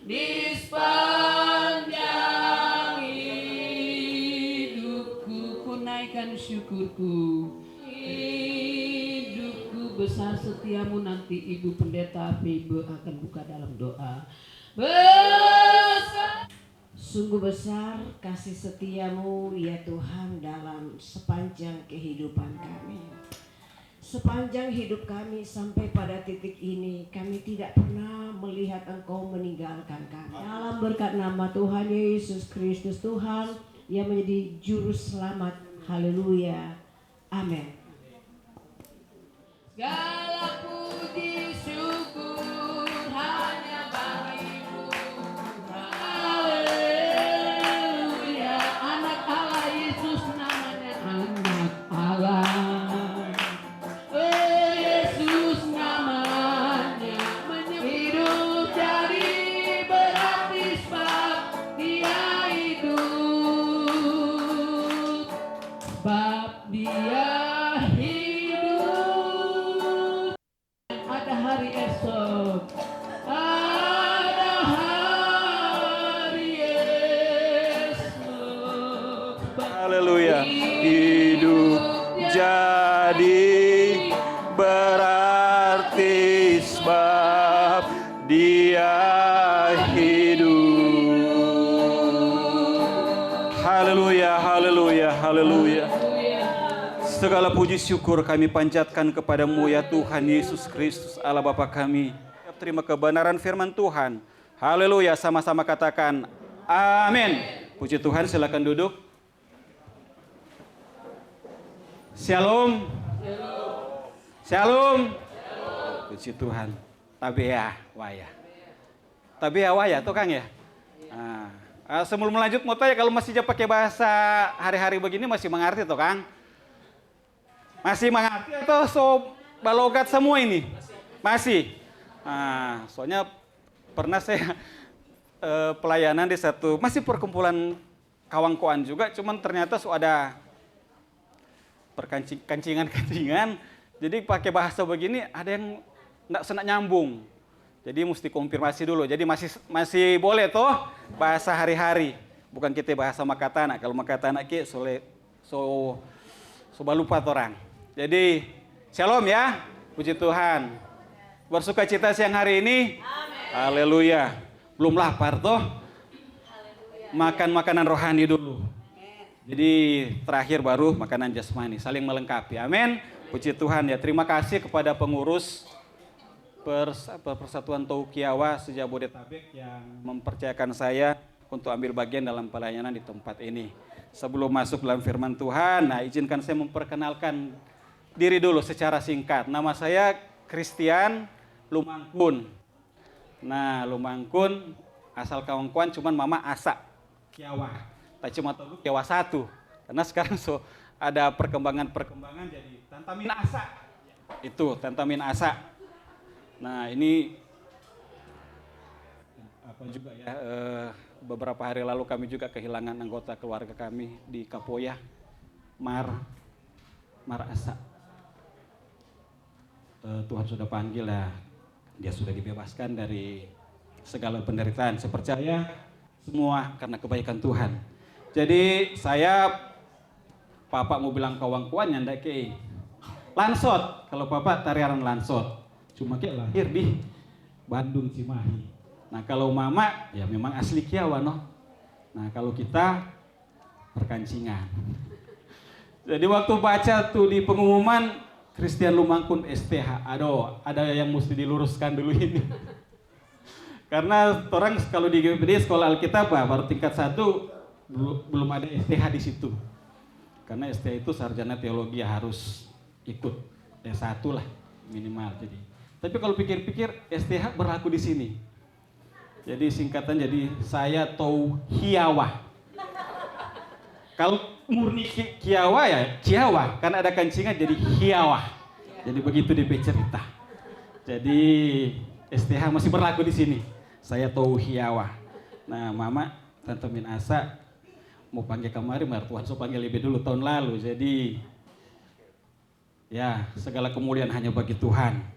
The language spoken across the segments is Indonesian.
di sepanjang hidupku. Ku naikkan syukurku. Hidupku besar setiamu. Nanti Ibu Pendeta Febe akan buka dalam doa. Besar, sungguh besar kasih setiamu ya Tuhan dalam sepanjang kehidupan kami. Sepanjang hidup kami sampai pada titik ini, kami tidak pernah melihat Engkau meninggalkan kami. Dalam berkat nama Tuhan Yesus Kristus, Tuhan yang menjadi juru selamat. Haleluya. Amin. Segala puji syukur hanya bagimu. Haleluya. Anak Allah Yesus namanya, anak Allah. Yesus namanya, hidup jadi berarti sebab dia hidup. Sebab dia hidup. Ada hari esok. Ada hari esok. Haleluya. Hidup jadi berarti sebab dia hidup. Haleluya, haleluya, haleluya. Segala puji syukur kami panjatkan kepadamu ya Tuhan Yesus Kristus Allah Bapa kami. Terima kebenaran firman Tuhan. Haleluya, sama-sama katakan amin. Puji Tuhan, silakan duduk. Shalom. Shalom. Puji Tuhan. Tabiah waya. Tabiah waya tuh Kang ya. Sebelum lanjut mau tanya, kalau masih pakai bahasa hari-hari begini masih mengerti tuh Kang? Masih mengerti atau so balogat semua ini? Masih. Soalnya pernah saya pelayanan di satu, masih perkumpulan kawangkoan juga, cuman ternyata so ada perkancingan-kancingan. Jadi pakai bahasa begini ada yang enggak senak nyambung. Jadi mesti konfirmasi dulu. Jadi masih boleh toh bahasa hari-hari. Bukan kita bahasa Makatana. Kalau Makatana ki so lupa orang. Jadi shalom ya. Puji Tuhan. Bersuka cita siang hari ini. Haleluya. Belum lapar toh. Makan makanan rohani dulu. Jadi terakhir baru makanan jasmani, saling melengkapi. Amin. Puji Tuhan ya. Terima kasih kepada pengurus Persatuan Toukiawa Sejabodetabek yang mempercayakan saya untuk ambil bagian dalam pelayanan di tempat ini. Sebelum masuk dalam firman Tuhan, izinkan saya memperkenalkan diri dulu secara singkat. Nama saya Christian Lumangkun. Lumangkun asal Kawangkuan, cuman mama Asa Kiawa. Tak cuma tahu Kiawa 1. Karena sekarang ada perkembangan jadi Tantamin Asa. Itu Tantamin Asa. Ini apa juga ya, beberapa hari lalu kami juga kehilangan anggota keluarga kami di Kapoya, Mar Asa. Tuhan sudah panggil ya, dia sudah dibebaskan dari segala penderitaan. Saya percaya semua karena kebaikan Tuhan. Jadi saya, Papa mau bilang Kawangkuan nyanda ke Lansot. Kalau Papa tariaran Lansot. Cuma kayak lahir di Bandung Cimahi. Kalau Mama ya memang asli Kiawa noh. Kalau kita perkancingan. Jadi waktu baca tuh di pengumuman Christian Lumangkun STH, ada yang mesti diluruskan dulu ini. Karena orang kalau di GPD sekolah Alkitab baru tingkat 1 belum ada STH di situ. Karena STH itu sarjana teologi harus ikut S1 lah minimal jadi. Tapi kalau pikir-pikir STH berlaku di sini. Jadi singkatan jadi saya Touhiawa. Kalau murni Kiawa ya Kiawa, karena ada kancingan jadi Hiawa. Jadi begitu DP cerita. Jadi STH masih berlaku di sini. Saya Touhiawa. Mama Tante Min Asa mau panggil kemarin, Tuhan so panggil lebih dulu tahun lalu. Jadi ya segala kemuliaan hanya bagi Tuhan.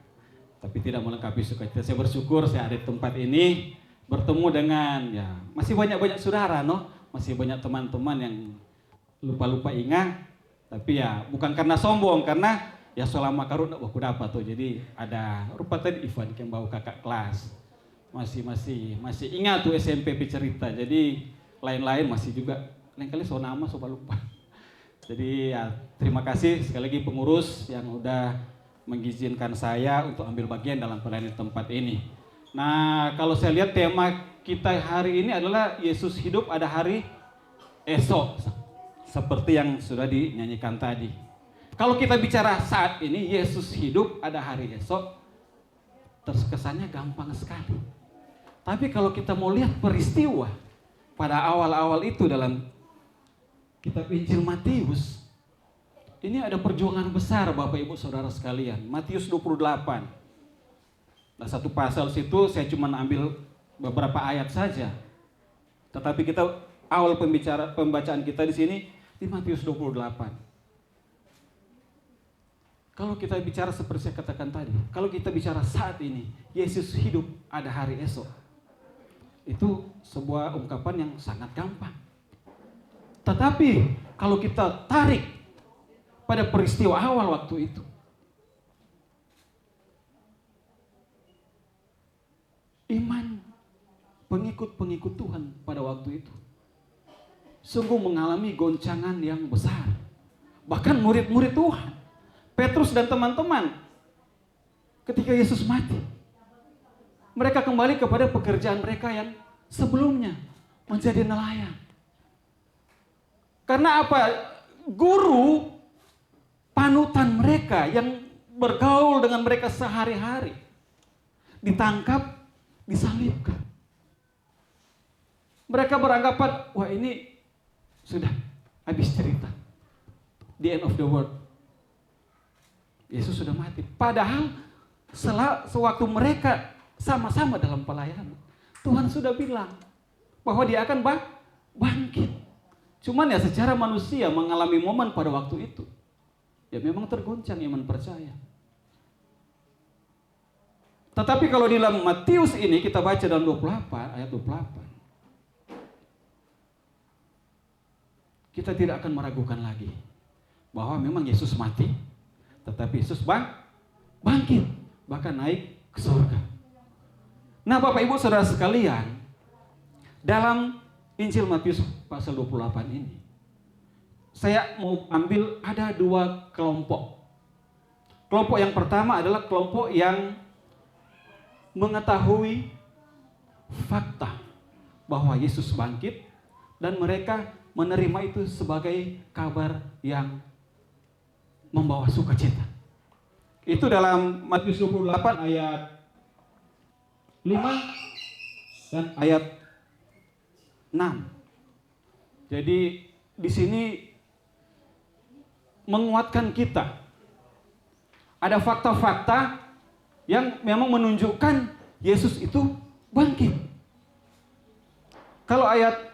Tapi tidak melengkapi sukacita. Saya bersyukur saya ada di tempat ini bertemu dengan ya masih banyak-banyak saudara, no, masih banyak teman-teman yang lupa-lupa ingat, tapi ya bukan karena sombong, karena ya selama karun aku dapat tuh. Jadi ada rupa tadi Ivan yang bawa kakak kelas, masih ingat tuh SMP cerita. Jadi lain-lain masih juga lain kali so nama soal lupa. Jadi ya terima kasih sekali lagi pengurus yang udah mengizinkan saya untuk ambil bagian dalam pelayanan tempat ini. Nah, kalau saya lihat tema kita hari ini adalah Yesus hidup ada hari esok. Seperti yang sudah dinyanyikan tadi. Kalau kita bicara saat ini Yesus hidup ada hari esok, terkesannya gampang sekali. Tapi kalau kita mau lihat peristiwa pada awal-awal itu dalam kitab Injil Matius, ini ada perjuangan besar Bapak Ibu Saudara sekalian. Matius 28. Nah, satu pasal situ saya cuma ambil beberapa ayat saja. Tetapi kita awal pembacaan kita di sini di Matius 28. Kalau kita bicara seperti saya katakan tadi, kalau kita bicara saat ini, Yesus hidup ada hari esok. Itu sebuah ungkapan yang sangat gampang. Tetapi kalau kita tarik pada peristiwa awal waktu itu, iman pengikut-pengikut Tuhan pada waktu itu sungguh mengalami goncangan yang besar. Bahkan murid-murid Tuhan, Petrus dan teman-teman, ketika Yesus mati, mereka kembali kepada pekerjaan mereka yang sebelumnya, menjadi nelayan. Karena apa? Guru panutan mereka yang bergaul dengan mereka sehari-hari ditangkap, disalibkan. Mereka beranggapan, wah ini sudah habis cerita. The end of the world. Yesus sudah mati. Padahal sewaktu mereka sama-sama dalam pelayanan, Tuhan sudah bilang bahwa dia akan bangkit. Cuman ya secara manusia mengalami momen pada waktu itu, ya memang tergoncang iman percaya. Tetapi kalau di dalam Matius ini kita baca dalam 28 ayat 28, kita tidak akan meragukan lagi bahwa memang Yesus mati, tetapi Yesus bangkit, bahkan naik ke surga. Nah, Bapak Ibu Saudara sekalian, dalam Injil Matius pasal 28 ini, saya mau ambil ada dua kelompok. Kelompok yang pertama adalah kelompok yang mengetahui fakta bahwa Yesus bangkit dan mereka menerima itu sebagai kabar yang membawa sukacita. Itu dalam Matius 28 ayat 5 dan ayat 6. Jadi di sini menguatkan kita. Ada fakta-fakta yang memang menunjukkan Yesus itu bangkit. Kalau ayat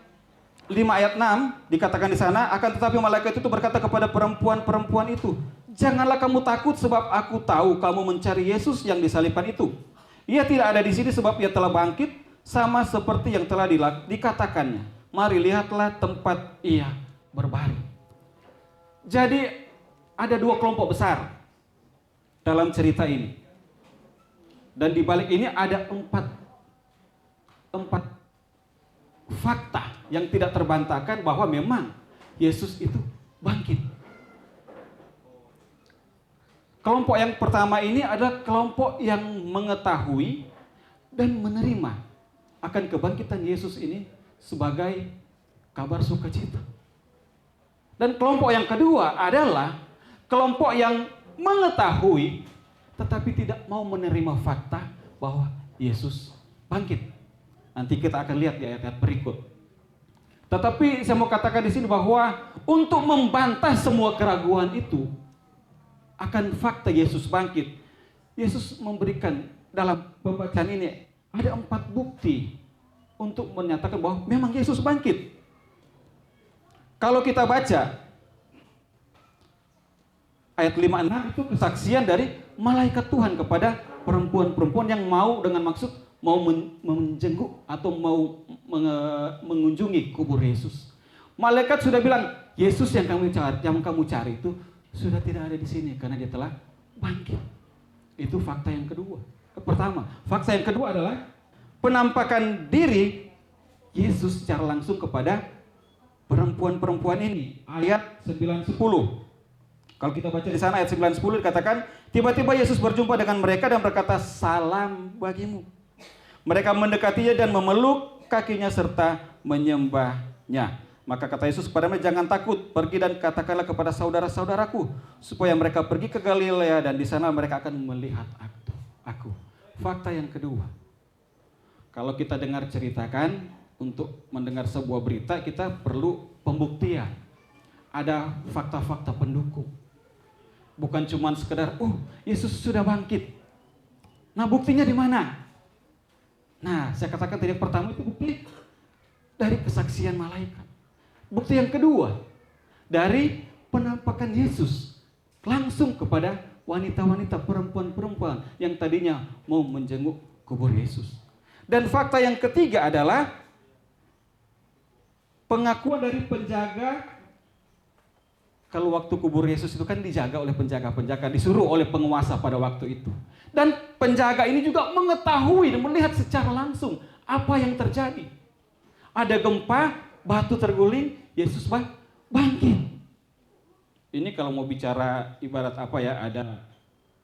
5 ayat 6 dikatakan di sana, akan tetapi malaikat itu berkata kepada perempuan-perempuan itu, janganlah kamu takut sebab aku tahu kamu mencari Yesus yang disalibkan itu. Ia tidak ada di sini sebab ia telah bangkit, sama seperti yang telah dikatakannya. Mari lihatlah tempat ia berbaring. Jadi ada dua kelompok besar dalam cerita ini. Dan di balik ini ada empat fakta yang tidak terbantahkan bahwa memang Yesus itu bangkit. Kelompok yang pertama ini adalah kelompok yang mengetahui dan menerima akan kebangkitan Yesus ini sebagai kabar sukacita. Dan kelompok yang kedua adalah kelompok yang mengetahui tetapi tidak mau menerima fakta bahwa Yesus bangkit. Nanti kita akan lihat di ayat-ayat berikut. Tetapi saya mau katakan di sini bahwa untuk membantah semua keraguan itu akan fakta Yesus bangkit, Yesus memberikan dalam pembacaan ini ada 4 bukti untuk menyatakan bahwa memang Yesus bangkit. Kalau kita baca ayat 5-6 itu kesaksian dari malaikat Tuhan kepada perempuan-perempuan yang mau dengan maksud mau menjenguk atau mau mengunjungi kubur Yesus. Malaikat sudah bilang, Yesus yang kamu cari itu sudah tidak ada di sini karena dia telah bangkit. Itu fakta yang kedua. Pertama, fakta yang kedua adalah penampakan diri Yesus secara langsung kepada perempuan-perempuan ini. Ayat 9-10. Kalau kita baca di sana ayat 9-10 dikatakan, tiba-tiba Yesus berjumpa dengan mereka dan berkata, salam bagimu. Mereka mendekatinya dan memeluk kakinya serta menyembahnya. Maka kata Yesus kepada mereka, jangan takut, pergi dan katakanlah kepada saudara-saudaraku supaya mereka pergi ke Galilea dan di sana mereka akan melihat aku. Fakta yang kedua, kalau kita dengar ceritakan, untuk mendengar sebuah berita kita perlu pembuktian. Ada fakta-fakta pendukung. Bukan cuma sekedar, Yesus sudah bangkit. Nah, buktinya di mana? Nah, saya katakan tadi pertama itu bukti dari kesaksian malaikat. Bukti yang kedua, dari penampakan Yesus langsung kepada wanita-wanita, perempuan-perempuan yang tadinya mau menjenguk kubur Yesus. Dan fakta yang ketiga adalah pengakuan dari penjaga. Kalau waktu kubur Yesus itu kan dijaga oleh penjaga-penjaga, disuruh oleh penguasa pada waktu itu. Dan penjaga ini juga mengetahui dan melihat secara langsung apa yang terjadi. Ada gempa, batu terguling, Yesus bangkit. Ini kalau mau bicara ibarat apa ya, ada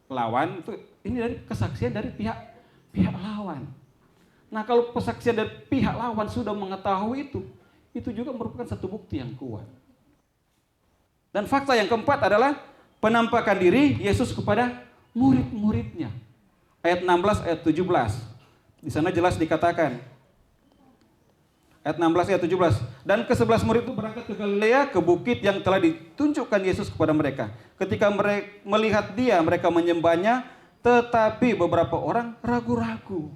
lawan, itu ini dari kesaksian dari pihak lawan. Nah, kalau kesaksian dari pihak lawan sudah mengetahui itu juga merupakan satu bukti yang kuat. Dan fakta yang keempat adalah penampakan diri Yesus kepada murid-muridnya. Ayat 16, ayat 17. Di sana jelas dikatakan. Ayat 16, ayat 17. Dan ke-11 murid itu berangkat ke Galilea, ke bukit yang telah ditunjukkan Yesus kepada mereka. Ketika mereka melihat dia, mereka menyembahnya, tetapi beberapa orang ragu-ragu.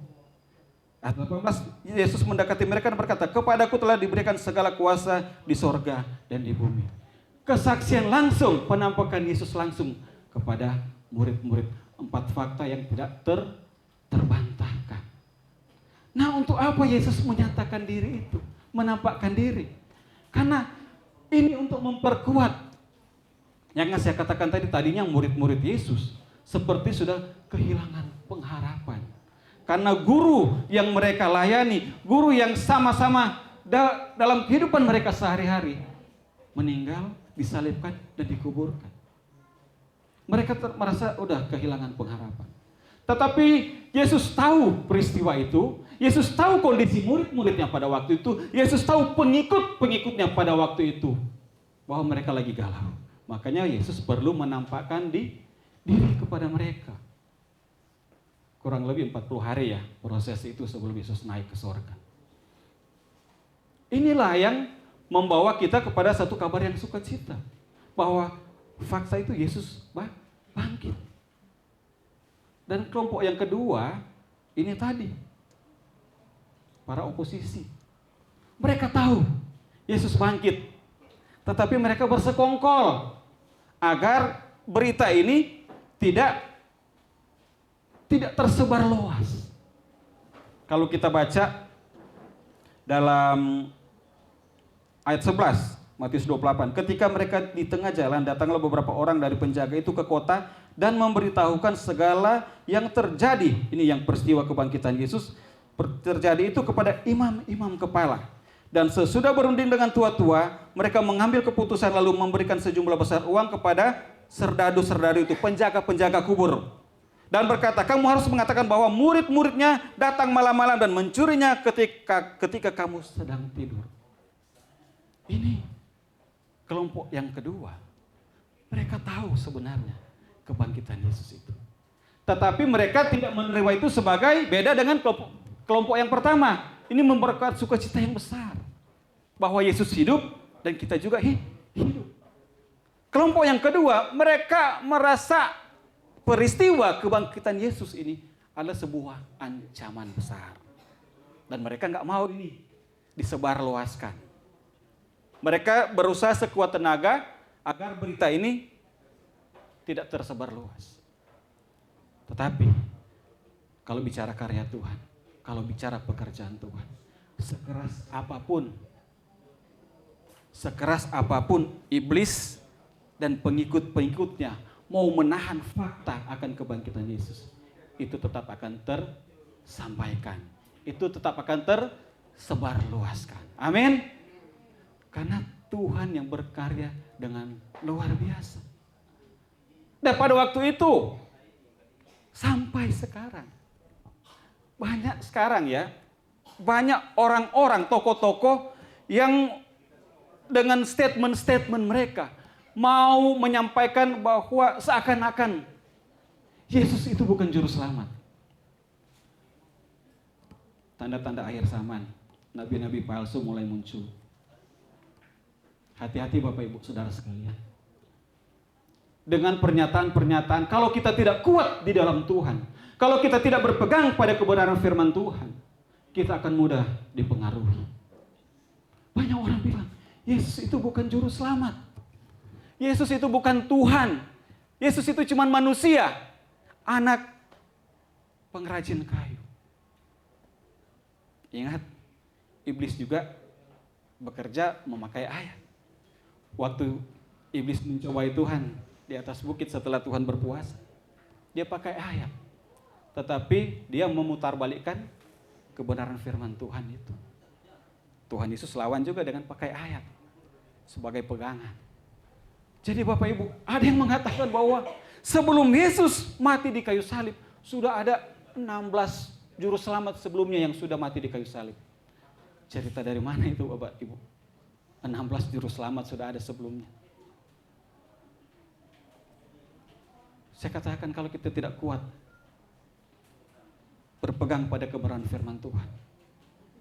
Ayat 18, Yesus mendekati mereka dan berkata, kepadaku telah diberikan segala kuasa di sorga dan di bumi. Kesaksian langsung, penampakan Yesus langsung kepada murid-murid. 4 fakta yang tidak terbantahkan. Nah, untuk apa Yesus menyatakan diri itu? Menampakkan diri. Karena ini untuk memperkuat. Yang saya katakan tadinya murid-murid Yesus seperti sudah kehilangan pengharapan. Karena guru yang mereka layani, guru yang sama-sama dalam kehidupan mereka sehari-hari, meninggal, disalibkan, dan dikuburkan. Mereka merasa udah kehilangan pengharapan. Tetapi Yesus tahu peristiwa itu, Yesus tahu kondisi murid-muridnya pada waktu itu, Yesus tahu pengikut-pengikutnya pada waktu itu, bahwa mereka lagi galau. Makanya Yesus perlu menampakkan diri kepada mereka. Kurang lebih 40 hari ya proses itu sebelum Yesus naik ke surga. Inilah yang membawa kita kepada satu kabar yang sukacita, bahwa fakta itu Yesus bangkit. Dan kelompok yang kedua, ini tadi, para oposisi. Mereka tahu Yesus bangkit, tetapi mereka bersekongkol agar berita ini tidak tersebar luas. Kalau kita baca dalam ayat 11, Matius 28, ketika mereka di tengah jalan, datanglah beberapa orang dari penjaga itu ke kota dan memberitahukan segala yang terjadi. Ini yang peristiwa kebangkitan Yesus terjadi itu kepada imam-imam kepala. Dan sesudah berunding dengan tua-tua, mereka mengambil keputusan lalu memberikan sejumlah besar uang kepada serdadu-serdadu itu, penjaga-penjaga kubur. Dan berkata, kamu harus mengatakan bahwa murid-muridnya datang malam-malam dan mencurinya ketika kamu sedang tidur. Ini kelompok yang kedua. Mereka tahu sebenarnya kebangkitan Yesus itu. Tetapi mereka tidak menerima itu sebagai beda dengan kelompok yang pertama. Ini memberkat sukacita yang besar. Bahwa Yesus hidup dan kita juga hidup. Kelompok yang kedua, mereka merasa peristiwa kebangkitan Yesus ini adalah sebuah ancaman besar. Dan mereka nggak mau ini disebarluaskan. Mereka berusaha sekuat tenaga agar berita ini tidak tersebar luas. Tetapi kalau bicara karya Tuhan, kalau bicara pekerjaan Tuhan. Sekeras apapun iblis dan pengikut-pengikutnya mau menahan fakta akan kebangkitan Yesus, itu tetap akan tersampaikan. Itu tetap akan tersebarluaskan. Amin. Karena Tuhan yang berkarya dengan luar biasa. Dan pada waktu itu sampai sekarang banyak sekarang ya, banyak orang-orang, tokoh-tokoh yang dengan statement-statement mereka mau menyampaikan bahwa seakan-akan Yesus itu bukan juru selamat. Tanda-tanda akhir zaman, nabi-nabi palsu mulai muncul. Hati-hati Bapak Ibu Saudara sekalian. Dengan pernyataan-pernyataan, kalau kita tidak kuat di dalam Tuhan, kalau kita tidak berpegang pada kebenaran firman Tuhan, kita akan mudah dipengaruhi. Banyak orang bilang, Yesus itu bukan juru selamat. Yesus itu bukan Tuhan. Yesus itu cuma manusia, anak pengrajin kayu. Ingat, iblis juga bekerja memakai ayat. Waktu iblis mencobai Tuhan di atas bukit setelah Tuhan berpuasa, dia pakai ayat. Tetapi dia memutarbalikkan kebenaran firman Tuhan itu. Tuhan Yesus lawan juga dengan pakai ayat sebagai pegangan. Jadi Bapak Ibu, ada yang mengatakan bahwa sebelum Yesus mati di kayu salib, sudah ada 16 juru selamat sebelumnya yang sudah mati di kayu salib. Cerita dari mana itu Bapak Ibu? 16 juru selamat sudah ada sebelumnya. Saya katakan kalau kita tidak kuat berpegang pada kebenaran firman Tuhan,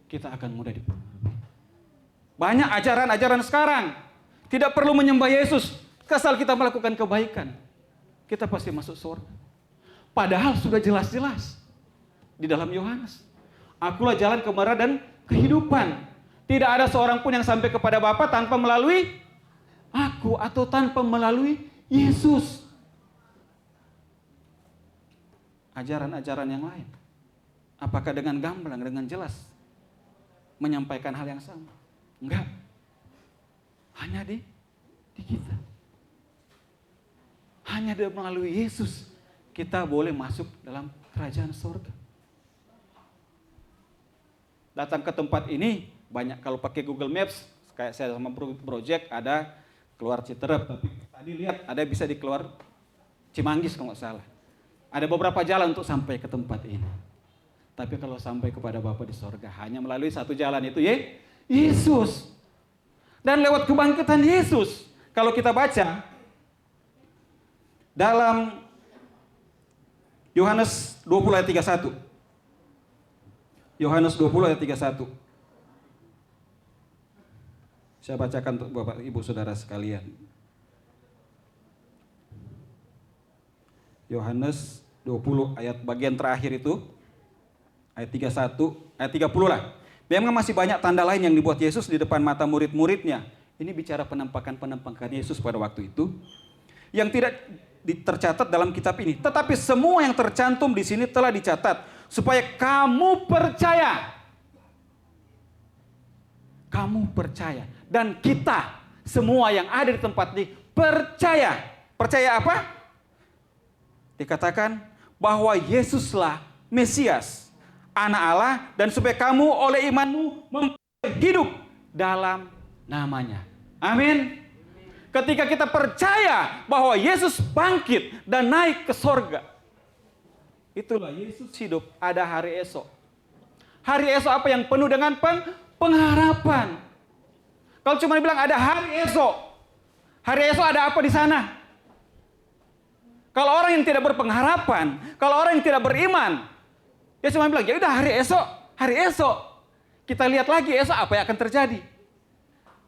kita akan mudah dipengaruhi. Banyak ajaran-ajaran sekarang tidak perlu menyembah Yesus, asal kita melakukan kebaikan, kita pasti masuk surga. Padahal sudah jelas-jelas di dalam Yohanes, akulah jalan, kebenaran dan kehidupan. Tidak ada seorang pun yang sampai kepada Bapa tanpa melalui aku atau tanpa melalui Yesus. Ajaran-ajaran yang lain, apakah dengan gamblang, dengan jelas menyampaikan hal yang sama? Enggak. Hanya di kita. Hanya melalui Yesus kita boleh masuk dalam kerajaan surga. Datang ke tempat ini banyak, kalau pakai Google Maps kayak saya sama Project ada keluar Citerep, tapi tadi lihat ada bisa di keluar Cimanggis kalau nggak salah. Ada beberapa jalan untuk sampai ke tempat ini. Tapi kalau sampai kepada Bapa di sorga hanya melalui satu jalan, itu Yesus. Dan lewat kebangkitan Yesus, kalau kita baca dalam Yohanes 20 ayat 31. Yohanes 20 ayat 31. Saya bacakan untuk Bapak Ibu Saudara sekalian. Yohanes 20 ayat bagian terakhir itu, ayat 31, ayat 30 lah. Memang masih banyak tanda lain yang dibuat Yesus di depan mata murid-muridnya. Ini bicara penampakan Yesus pada waktu itu, yang tidak tercatat dalam kitab ini. Tetapi semua yang tercantum di sini telah dicatat, supaya kamu percaya. Kamu percaya. Dan kita, semua yang ada di tempat ini, percaya. Percaya apa? Dikatakan bahwa Yesuslah Mesias, Anak Allah, dan supaya kamu oleh imanmu hidup dalam namanya. Amin. Ketika kita percaya bahwa Yesus bangkit dan naik ke sorga, itulah Yesus hidup, ada hari esok. Hari esok apa yang penuh dengan pengharapan. Kalau cuma bilang ada hari esok ada apa di sana? Kalau orang yang tidak berpengharapan, kalau orang yang tidak beriman, dia cuma bilang, ya udah hari esok. Kita lihat lagi esok apa yang akan terjadi.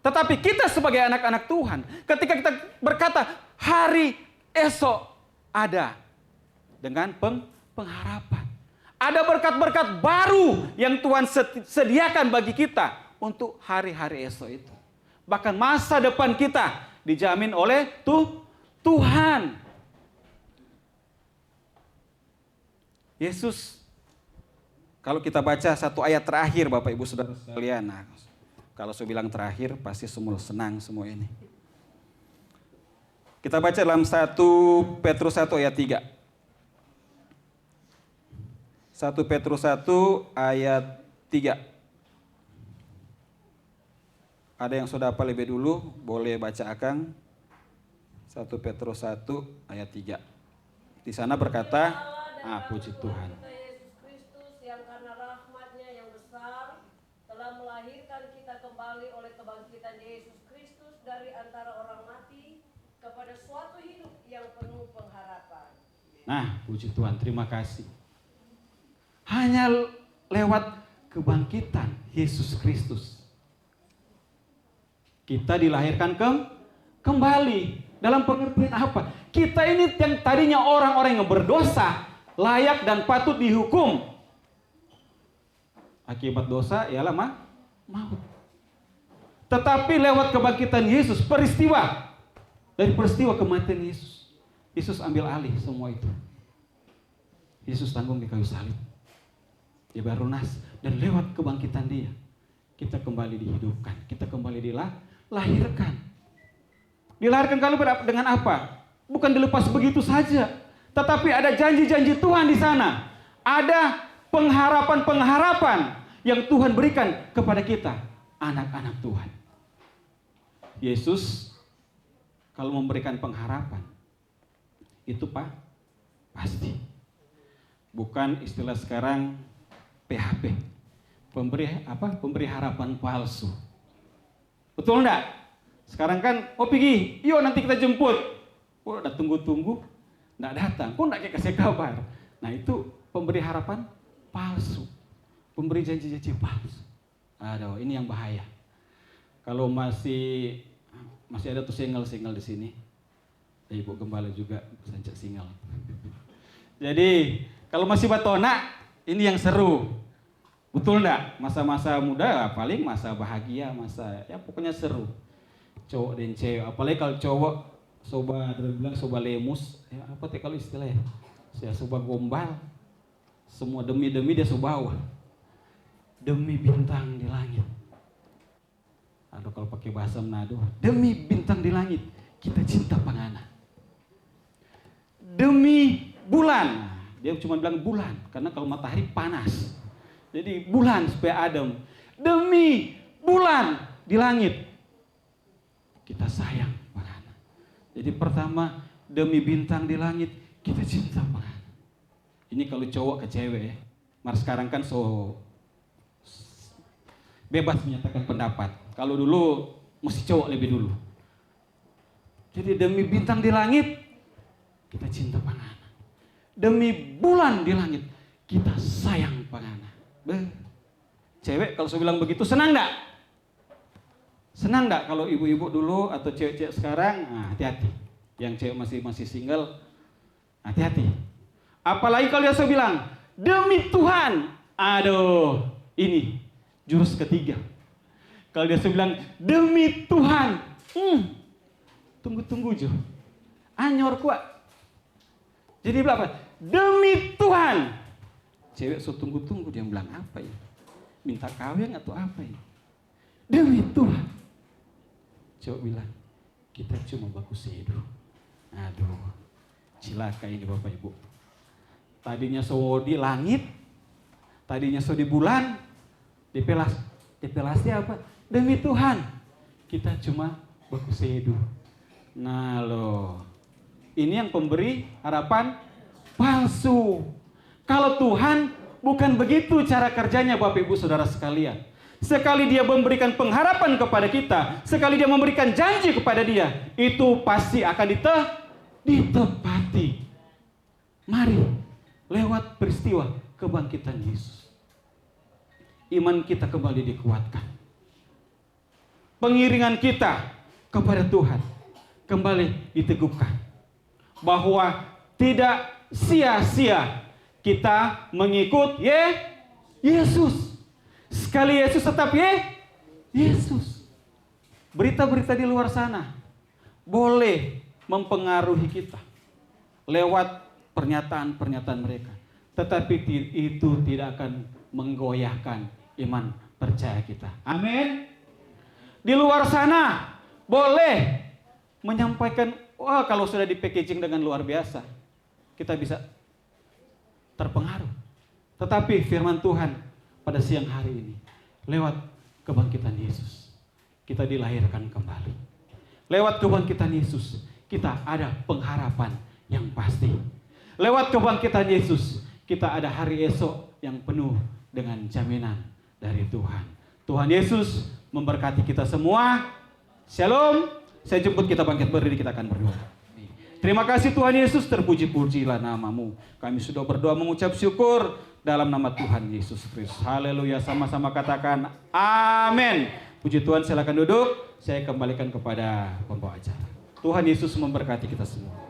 Tetapi kita sebagai anak-anak Tuhan, ketika kita berkata hari esok ada dengan pengharapan. Ada berkat-berkat baru yang Tuhan sediakan bagi kita untuk hari-hari esok itu. Bahkan masa depan kita dijamin oleh Tuhan. Yesus kalau kita baca satu ayat terakhir Bapak Ibu Saudara sekalian. Nah, kalau saya bilang terakhir pasti semua senang semua ini. Kita baca dalam 1 Petrus 1 ayat 3. 1 Petrus 1 ayat 3. Ada yang sudah apa lebih dulu? Boleh baca Akang. 1 Petrus 1 ayat 3. Di sana berkata, puji Tuhan. Yesus Kristus yang karena rahmat-Nya yang besar telah melahirkan kita kembali oleh kebangkitan Yesus Kristus dari antara orang mati kepada suatu hidup yang penuh pengharapan. Nah, puji Tuhan, terima kasih. Hanya lewat kebangkitan Yesus Kristus kita dilahirkan kembali. Dalam pengertian apa? Kita ini yang tadinya orang-orang yang berdosa, layak dan patut dihukum. Akibat dosa ialah maut. Tetapi lewat kebangkitan Yesus, dari peristiwa kematian Yesus, Yesus ambil alih semua itu. Yesus tanggung di kayu salib. Dia barunas, dan lewat kebangkitan Dia, kita kembali dihidupkan, kita kembali dilahirkan. Dilahirkan kalau dengan apa? Bukan dilepas begitu saja, tetapi ada janji-janji Tuhan di sana. Ada pengharapan-pengharapan yang Tuhan berikan kepada kita, anak-anak Tuhan. Yesus kalau memberikan pengharapan, itu pasti. Bukan istilah sekarang PHP. Pemberi harapan palsu. Betul enggak? Sekarang kan, pergi, yuk nanti kita jemput. Udah tunggu-tunggu, enggak datang. Kok enggak kasih kabar? Nah itu pemberi harapan palsu. Pemberi janji-janji palsu. Aduh, ini yang bahaya. Kalau masih ada tuh single di sini. Ibu Gembala juga sancak single. Jadi, kalau masih batona, ini yang seru. Betul enggak? Masa-masa muda paling masa bahagia, ya pokoknya seru. Cowok dan cewek, apalagi kalau cowok soba lemus, ya apa teh kalau istilahnya? Saya soba gombal. Semua demi dia sobawa. Demi bintang di langit. Aduh kalau pakai bahasa Manado, demi bintang di langit kita cinta pangana. Demi bulan, dia cuma bilang bulan karena kalau matahari panas. Jadi bulan supaya adem. Demi bulan di langit kita sayang pangana. Jadi pertama demi bintang di langit kita cinta pangana. Ini kalau cowok ke cewek ya. Mar sekarang kan bebas menyatakan pendapat. Kalau dulu mesti cowok lebih dulu. Jadi demi bintang di langit kita cinta pangana. Demi bulan di langit kita sayang pangana. Cewek kalau saya bilang begitu senang enggak? Senang enggak kalau ibu-ibu dulu atau cewek-cewek sekarang? Nah, hati-hati. Yang cewek masih single, hati-hati. Apalagi kalau dia bilang demi Tuhan. Aduh, ini jurus ketiga. Kalau dia bilang demi Tuhan, tunggu Jo. Anyor kuat. Jadi berapa? Demi Tuhan. Cewek tunggu-tunggu, dia bilang apa ya? Minta kawin atau apa ya? Demi Tuhan. Cowok bilang, kita cuma baku sedu. Aduh, cilaka ini Bapak Ibu. Tadinya di langit, tadinya di bulan, dipelasnya apa? Demi Tuhan, kita cuma baku sedu. Nah loh, ini yang pemberi harapan palsu. Kalau Tuhan bukan begitu cara kerjanya Bapak Ibu Saudara sekalian. Sekali dia memberikan pengharapan kepada kita, sekali dia memberikan janji kepada dia, itu pasti akan ditepati. Mari, lewat peristiwa kebangkitan Yesus, iman kita kembali dikuatkan. Pengiringan kita kepada Tuhan kembali diteguhkan. Bahwa tidak sia-sia kita mengikut Yesus. Sekali Yesus tetap Yesus. Berita-berita di luar sana boleh mempengaruhi kita lewat pernyataan-pernyataan mereka. Tetapi itu tidak akan menggoyahkan iman percaya kita. Amin. Di luar sana boleh menyampaikan, wah kalau sudah di packaging dengan luar biasa, kita bisa terpengaruh. Tetapi firman Tuhan pada siang hari ini, lewat kebangkitan Yesus, kita dilahirkan kembali. Lewat kebangkitan Yesus, kita ada pengharapan yang pasti. Lewat kebangkitan Yesus, kita ada hari esok yang penuh dengan jaminan dari Tuhan. Tuhan Yesus memberkati kita semua. Shalom. Saya jemput kita bangkit berdiri, kita akan berdoa. Terima kasih Tuhan Yesus, terpuji-pujilah namamu. Kami sudah berdoa mengucap syukur dalam nama Tuhan Yesus Kristus. Haleluya, sama-sama katakan amin. Puji Tuhan, silakan duduk. Saya kembalikan kepada pembawa acara. Tuhan Yesus memberkati kita semua.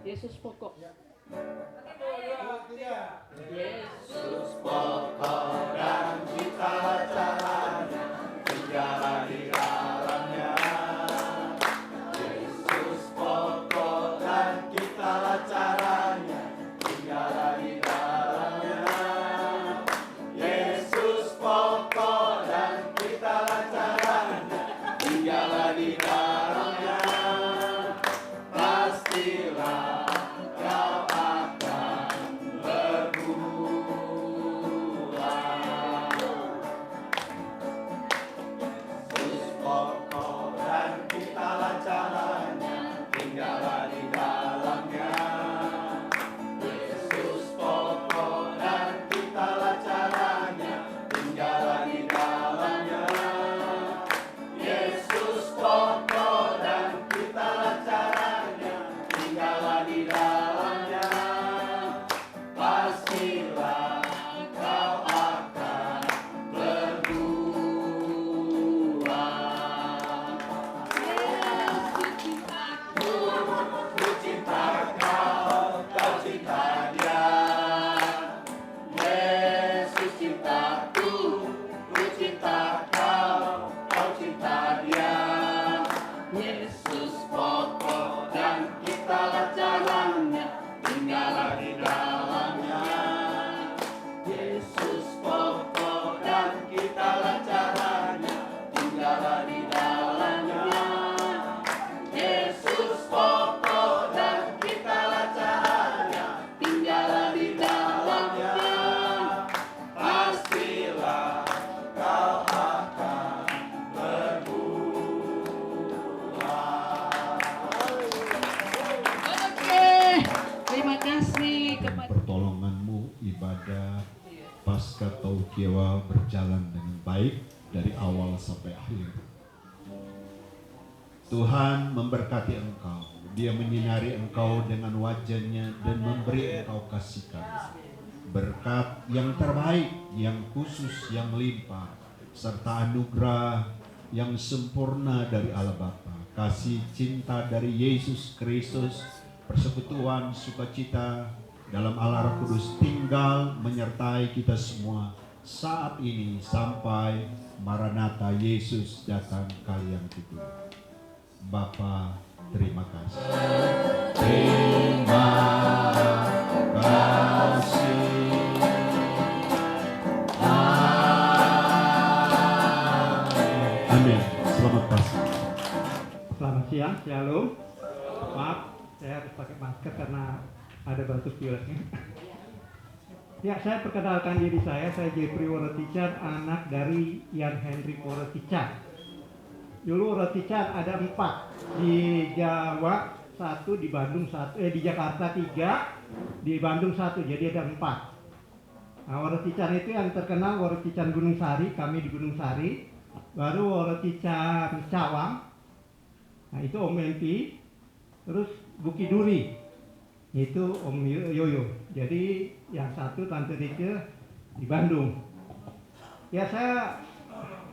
Yesus pokok. Yesus pokok dan kita caranya, tinggallah di dalamnya. Yesus pokok dan kita caranya, tinggallah di dalamnya. Yesus pokok dan kita caranya, tinggallah di dalamnya. Pastilah kau akan berbuah. Yesus pokok dan kita caranya, tinggallah di dalamnya. Yesus pokok dan kita caranya, tinggallah di dalamnya. Yesus pokok dan kita caranya, tinggallah di dalamnya. Pastilah kau akan berbuah. Ku cinta kau, kau cinta dia. Yesus cintaku, ku cinta kau, kau cinta dia. Yesus pokok dan kita caranya, tinggallah di dalamnya. Yesus pokok dan kita caranya, tinggallah di dalamnya. Yesus pokok dan kita caranya, tinggallah di dalamnya. Pastilah kau akan Oke, terima kasih kepada Pertolonganmu ibadah Pasca Taukewa berjalan dengan baik dari awal sampai akhir. Tuhan memberkati engkau, Dia menyinari engkau dengan wajahnya dan memberi engkau kasih karunia. Berkat yang terbaik, yang khusus, yang melimpah, serta anugerah yang sempurna dari Allah Bapa, kasih cinta dari Yesus Kristus, persekutuan sukacita dalam Allah Roh Kudus tinggal menyertai kita semua saat ini sampai Maranatha Yesus datang kali yang kedua. Bapa, terima kasih. Terima kasih. Amin. Selamat pagi. Selamat siang, shalom. Maaf, saya harus pakai masker karena ada batuk pileknya. Ya, saya perkenalkan diri saya Jeffrey Worotichan, anak dari Yan Henry Worotichan. Dulu Worotichan ada 4, di Jawa 1, di Bandung 1, di Jakarta 3, di Bandung 1, jadi ada 4. Nah, Worotichan itu yang terkenal Worotichan Gunung Sari, kami di Gunung Sari. Baru Worotichan Cawang, nah itu Om Empi. Terus Bukiduri, itu Om Yoyo. Jadi yang satu Tante Rike di Bandung. Ya, saya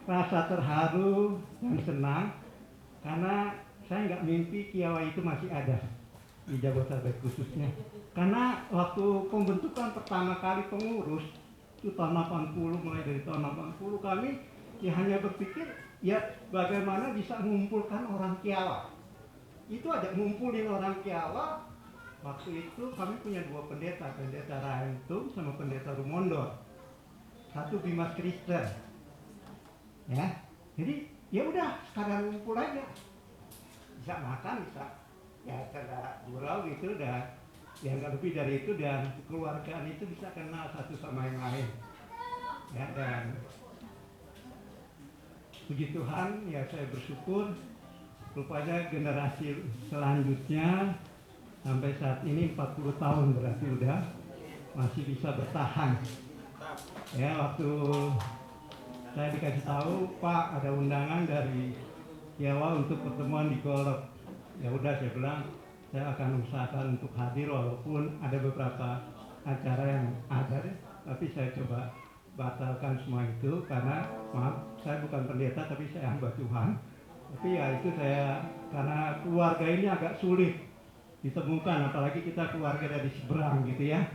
rasa terharu dan senang karena saya nggak mimpi Kiawa itu masih ada di Jabodetabek khususnya. Karena waktu pembentukan pertama kali pengurus itu tahun 80, mulai dari tahun 80 kami ya hanya berpikir ya bagaimana bisa mengumpulkan orang Kiawa. Itu aja, ngumpulin orang Kiawa. Waktu itu kami punya dua pendeta, pendeta Rahentum sama pendeta Rumondor. Satu Bimas Kristen. Ya. Jadi ya udah sekadar ngumpul aja. Bisa makan, bisa ya kada gurau gitu, dan ya nggak lebih dari itu, dan kekeluargaan itu bisa kenal satu sama yang lain. Ya, dan puji Tuhan ya saya bersyukur rupanya generasi selanjutnya sampai saat ini 40 tahun berarti udah masih bisa bertahan. Ya, waktu saya dikasih tahu Pak ada undangan dari Jawa untuk pertemuan di Golok, ya udah saya bilang saya akan usahakan untuk hadir walaupun ada beberapa acara yang ada, tapi saya coba batalkan semua itu karena maaf saya bukan pendeta tapi saya hamba Tuhan. Tapi ya itu saya karena keluarga ini agak sulit ditemukan, apalagi kita keluarga dari seberang gitu ya.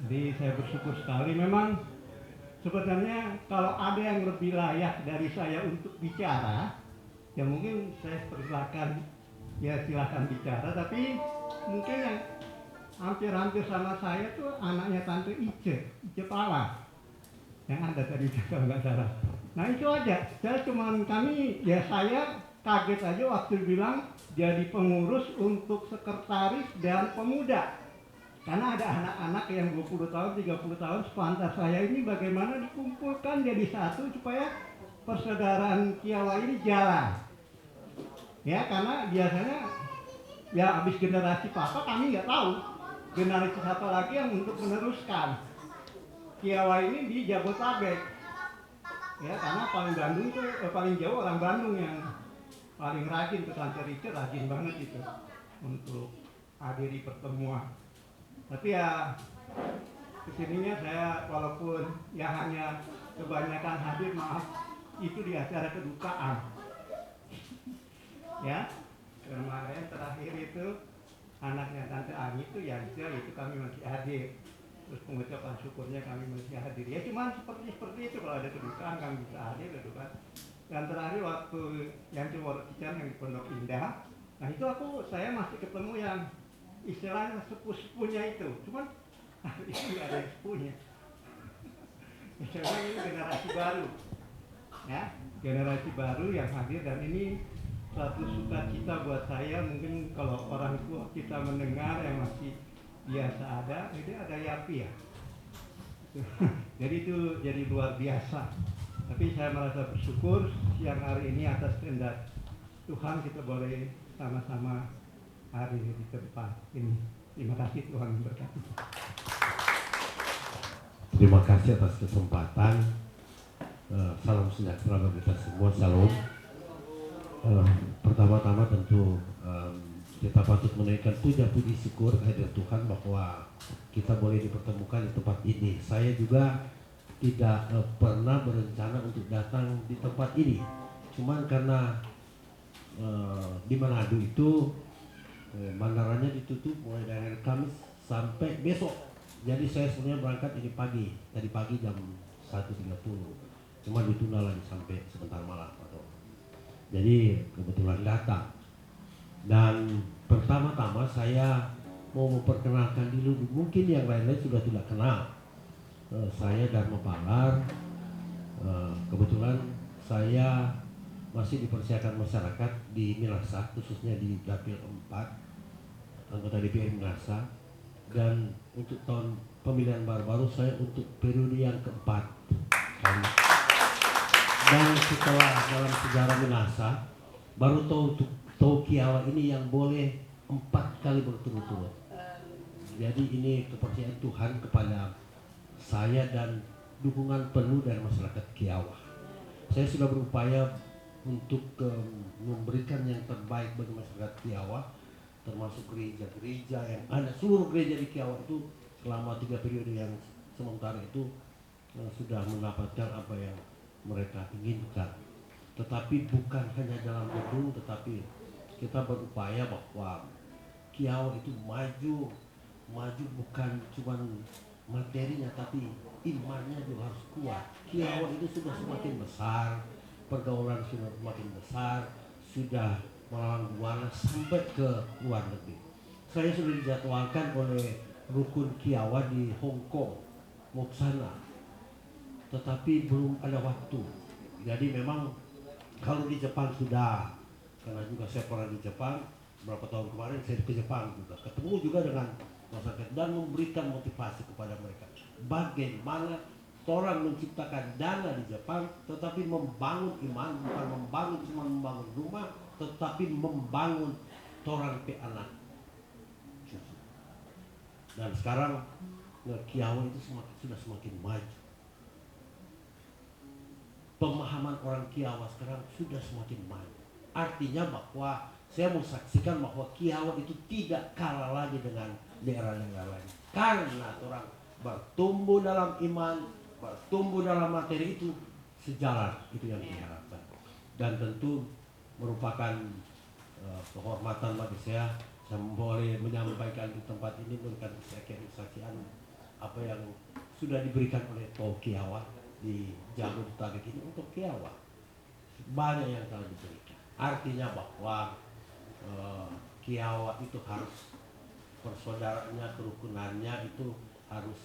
Jadi saya bersyukur sekali. Memang sebenarnya kalau ada yang lebih layak dari saya untuk bicara, ya mungkin saya persilakan, ya silahkan bicara. Tapi mungkin yang hampir-hampir sama saya tuh anaknya Tante Ice Pala yang ada tadi kalau nggak salah. Nah itu aja. Saya kaget aja waktu bilang jadi pengurus untuk sekretaris dan pemuda. Karena ada anak-anak yang 20 tahun, 30 tahun sepantas saya ini bagaimana dikumpulkan jadi satu supaya persaudaraan Kiawa ini jalan. Ya, karena biasanya ya habis generasi papa kami nggak tahu generasi siapa lagi yang untuk meneruskan Kiawa ini di Jabodetabek. Ya, karena paling jauh orang Bandung yang paling rajin ke Tante Rica, rajin banget itu untuk hadiri pertemuan. Tapi ya kesininya saya walaupun ya hanya kebanyakan hadir, maaf itu di acara kedukaan. Ya, kemarin terakhir itu anaknya Tante Ani itu Yanca, itu kami masih hadir. Terus pengucapan syukurnya kami masih hadir. Ya cuma seperti itu, kalau ada kedukaan kami bisa hadir gitu kan. Dan terakhir waktu yang Wortican yang di Pondok Indah, nah itu saya masih ketemu yang istilahnya sepuh-sepuhnya itu, cuman itu nggak ada yang sepuhnya. Istilahnya ini generasi baru, ya generasi baru yang hadir, dan ini suatu sukacita buat saya. Mungkin kalau orang tua kita mendengar yang masih biasa ada, ini ada Yapi ya. Jadi itu jadi luar biasa. Tapi saya merasa bersyukur siang hari ini atas kehendak Tuhan kita boleh sama-sama hari di tempat ini. Terima kasih, Tuhan memberkati. Terima kasih atas kesempatan. Salam sejahtera bagi kita semua. Shalom. Pertama-tama tentu kita patut menaikkan puji syukur kehadirat Tuhan bahwa kita boleh dipertemukan di tempat ini. Saya juga tidak pernah berencana untuk datang di tempat ini. Cuman karena di Manado itu bandaranya ditutup mulai dari hari Kamis sampai besok. Jadi saya sebenarnya berangkat ini pagi, tadi pagi jam 1.30. Cuma ditunda lagi sampai sebentar malam. Jadi kebetulan datang. Dan pertama-tama saya mau memperkenalkan dulu, mungkin yang lain-lain sudah tidak kenal. Saya Dharma Palar. Kebetulan saya masih dipersiapkan masyarakat di Minasa, khususnya di Dapil 4, anggota DPR Minasa. Dan untuk tahun pemilihan baru-baru saya untuk periode yang keempat. Dan setelah dalam sejarah Minasa, baru tahu Kiawa ini yang boleh 4 kali berturut-turut. Jadi ini kepercayaan Tuhan kepada saya dan dukungan penuh dari masyarakat Kiawa. Saya sudah berupaya untuk memberikan yang terbaik bagi masyarakat Kiawa, termasuk gereja-gereja yang ada. Seluruh gereja di Kiawa itu selama 3 periode yang sementara itu sudah mendapatkan apa yang mereka inginkan. Tetapi bukan hanya dalam gedung, tetapi kita berupaya bahwa Kiawa itu maju bukan cuma materinya, tapi imannya juga harus kuat. Kiawa itu sudah semakin besar, pergaulan sudah semakin besar, sudah melawan buana sampai ke luar negeri. Saya sudah dijadwalkan oleh rukun Kiawa di Hong Kong, mau ke sana, tetapi belum ada waktu. Jadi memang kalau di Jepang sudah, karena juga saya pernah di Jepang beberapa tahun kemarin, saya ke Jepang juga, ketemu juga dengan masyarakat dan memberikan motivasi kepada mereka bagaimana orang menciptakan dana di Jepang, tetapi membangun iman, bukan membangun cuma membangun rumah, tetapi membangun orang pe anak cucu. Dan sekarang Kiawa itu sudah semakin maju. Pemahaman orang Kiawa sekarang sudah semakin maju. Artinya bahwa saya mau saksikan bahwa Kiawa itu tidak kalah lagi dengan daerah-daerah lain. Karena orang bertumbuh dalam iman, bertumbuh dalam materi itu sejalan, itu yang diharapkan. Dan tentu merupakan kehormatan bagi saya boleh menyampaikan di tempat ini, memberikan kesaksian apa yang sudah diberikan oleh Tol Kiawa di Jabodetabek ini untuk Kiawa. Banyak yang telah diberikan. Artinya bahwa Kiawa itu harus persaudaranya, kerukunannya itu harus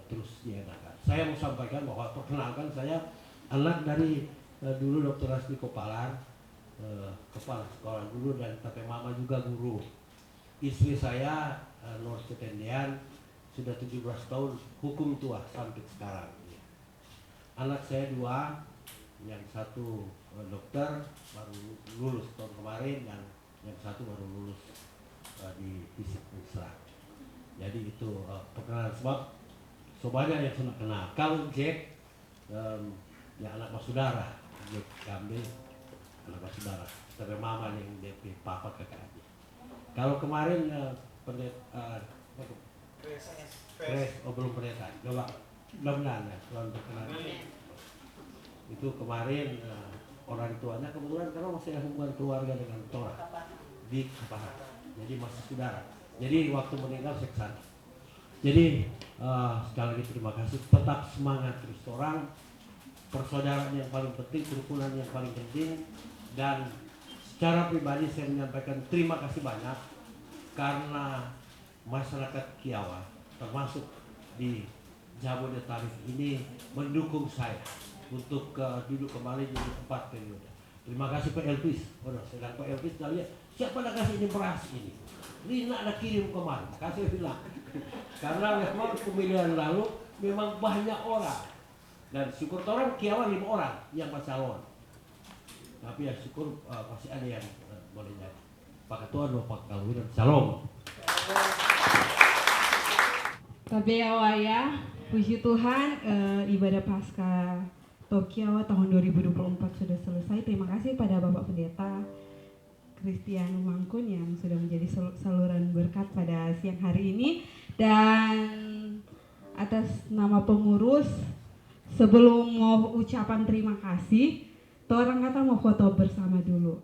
terus diadakan. Saya mau sampaikan bahwa perkenalkan saya anak dari dulu Dr. Rasmi Kopalar, kepala sekolah dulu, dan tapi mama juga guru. Istri saya Nur Cetendean sudah 17 tahun hukum tua sampai sekarang. Anak saya 2, yang satu dokter baru lulus tahun kemarin, dan yang satu baru lulus di fisik Islam. Jadi itu perkenalan, sebab sobatnya yang sudah kenal. Kalau Jack ya anak mas saudara, Jack Gambil anak mas saudara, tapi mama yang DP papa kakak aja. Kalau kemarin belum pendeta, coba mudah-mudahan ya Tuhan berkenan. Itu kemarin orang tuanya kebetulan karena masih ada hubungan keluarga dengan Tora di Kapahar, jadi masih saudara. Jadi waktu meninggal saya kesana. Jadi sekali lagi terima kasih, tetap semangat terus orang, persaudaraan yang paling penting, kerukunan yang paling penting. Dan secara pribadi saya menyampaikan terima kasih banyak karena masyarakat Kiawa termasuk di Jabodetabek ini mendukung saya untuk duduk kembali jadi 4 periode. Terima kasih Pak Elvis. Sedang Pak Elvis kita lihat siapa nak kasih ini beras ini. Rina ada kirim kemana? Kasih bilang. Karena memang pemilihan lalu memang banyak orang. Dan syukur orang Kiawa 5 orang yang bercalon. Tapi ya syukur masih ada yang boleh jadi. Pak Ketua Pak Kalwin Shalom. Ya, puji Tuhan, ibadah Paskah Kiawa tahun 2024 sudah selesai. Terima kasih pada Bapak Pendeta Christian Mangkun yang sudah menjadi saluran berkat pada siang hari ini. Dan atas nama pengurus, sebelum mau ucapan terima kasih, orang kata mau foto bersama dulu.